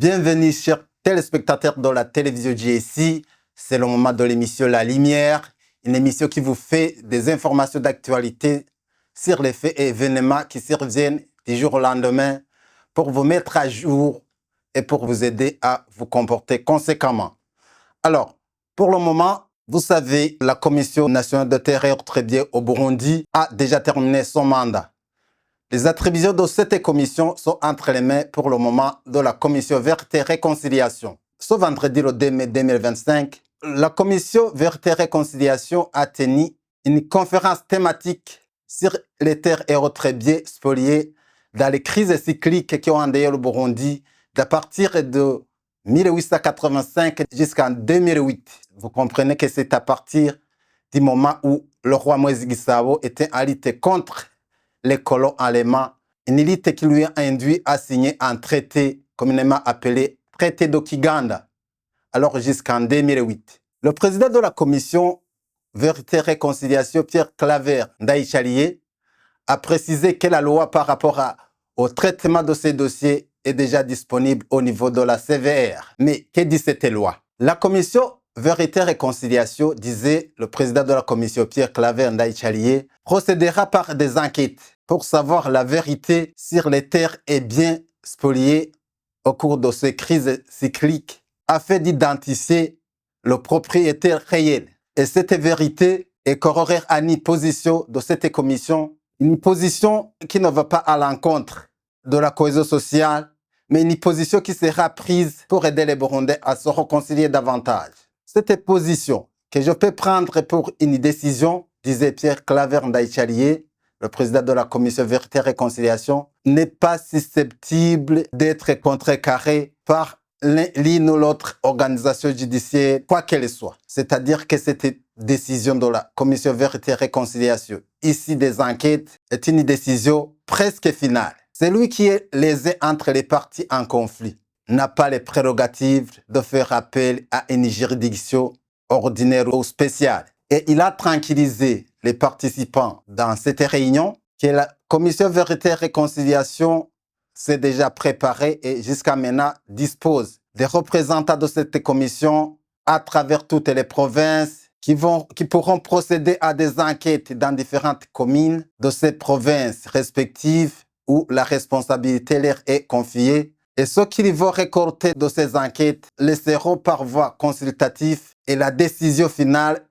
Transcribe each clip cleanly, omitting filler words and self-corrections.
Bienvenue, chers téléspectateurs de la télévision GSI. C'est le moment de l'émission La Lumière, une émission qui vous fait des informations d'actualité sur les faits et événements qui surviennent du jour au lendemain pour vous mettre à jour et pour vous aider à vous comporter conséquemment. Alors, pour le moment, vous savez, la Commission nationale de terre et autres biens au Burundi a déjà terminé son mandat. Les attributions de cette commission sont entre les mains pour le moment de la Commission Vérité et Réconciliation. Ce vendredi, le 2 mai 2025, la Commission Vérité et Réconciliation a tenu une conférence thématique sur les terres et autres biens spoliés dans les crises cycliques qui ont endeuillé le Burundi à partir de 1885 jusqu'en 2008. Vous comprenez que c'est à partir du moment où le roi Moïse Gisabo était en lutte contre les colons allemands, une lutte qui lui a induit à signer un traité communément appelé traité d'Okiganda, alors jusqu'en 2008. Le président de la commission Vérité et Réconciliation, Pierre Claver Ndaïchalié, a précisé que la loi par rapport au traitement de ces dossiers est déjà disponible au niveau de la CVR. Mais que dit cette loi? La commission Vérité et Réconciliation, disait le président de la commission Pierre Claver Ndaïchalié, procédera par des enquêtes pour savoir la vérité sur les terres et biens spoliés au cours de ces crises cycliques afin d'identifier le propriétaire réel. Et cette vérité est corroborée à une position de cette commission, une position qui ne va pas à l'encontre de la cohésion sociale, mais une position qui sera prise pour aider les Burundais à se réconcilier davantage. Cette position que je peux prendre pour une décision, disait Pierre Claver Ndaïchalié, le président de la commission Vérité et Réconciliation, n'est pas susceptible d'être contrecarrée par l'une ou l'autre organisation judiciaire, quoi qu'elle soit. C'est-à-dire que cette décision de la commission Vérité et Réconciliation, ici des enquêtes, est une décision presque finale. Celui qui est lésé entre les parties en conflit n'a pas les prérogatives de faire appel à une juridiction ordinaire ou spéciale. Et il a tranquillisé les participants dans cette réunion que la commission Vérité et Réconciliation s'est déjà préparée et jusqu'à maintenant dispose des représentants de cette commission à travers toutes les provinces qui pourront procéder à des enquêtes dans différentes communes de ces provinces respectives où la responsabilité leur est confiée. Et ce qu'ils vont récolter de ces enquêtes les seront par voie consultative et la décision finale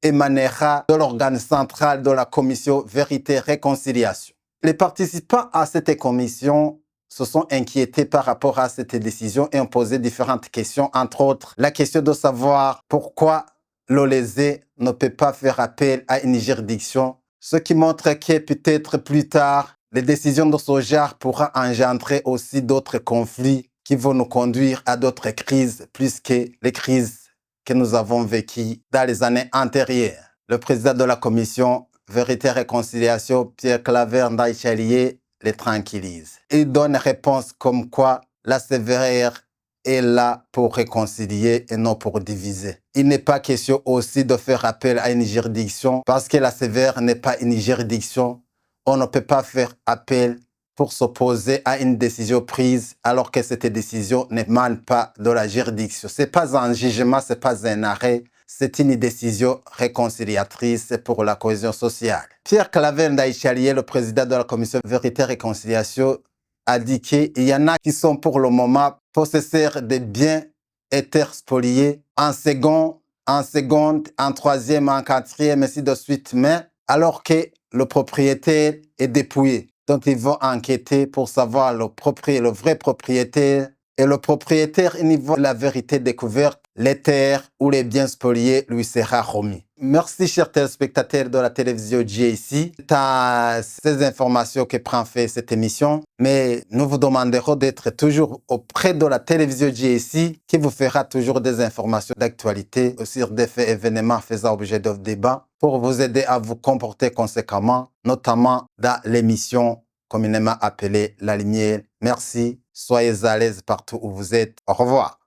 émanera de l'organe central de la commission Vérité et Réconciliation. Les participants à cette commission se sont inquiétés par rapport à cette décision et ont posé différentes questions, entre autres la question de savoir pourquoi le lésé ne peut pas faire appel à une juridiction, ce qui montre que peut-être plus tard, les décisions de ce genre pourront engendrer aussi d'autres conflits qui vont nous conduire à d'autres crises, plus que les crises que nous avons vécues dans les années antérieures. Le président de la commission Vérité et Réconciliation, Pierre Claver Ndaïchalié, les tranquillise. Il donne réponse comme quoi la CVR est là pour réconcilier et non pour diviser. Il n'est pas question aussi de faire appel à une juridiction parce que la CVR n'est pas une juridiction. On ne peut pas faire appel pour s'opposer à une décision prise alors que cette décision n'émane pas de la juridiction. Ce n'est pas un jugement, ce n'est pas un arrêt, c'est une décision réconciliatrice pour la cohésion sociale. Pierre Claver Ndaïchalié, le président de la commission Vérité et Réconciliation, a dit qu'il y en a qui sont pour le moment possesseurs de biens et terres spoliés en seconde, en troisième, en quatrième, ainsi de suite, mais alors que le propriétaire est dépouillé. Donc, ils vont enquêter pour savoir le vrai propriétaire. Et le propriétaire, une fois la vérité découverte, les terres ou les biens spoliés lui sera remis. Merci, chers téléspectateurs de la télévision GSI. C'est à ces informations que prend fait cette émission. Mais nous vous demanderons d'être toujours auprès de la télévision GSI qui vous fera toujours des informations d'actualité sur des faits événements faisant objet de débat pour vous aider à vous comporter conséquemment, notamment dans l'émission communément appelée La Lumière. Merci. Soyez à l'aise partout où vous êtes. Au revoir.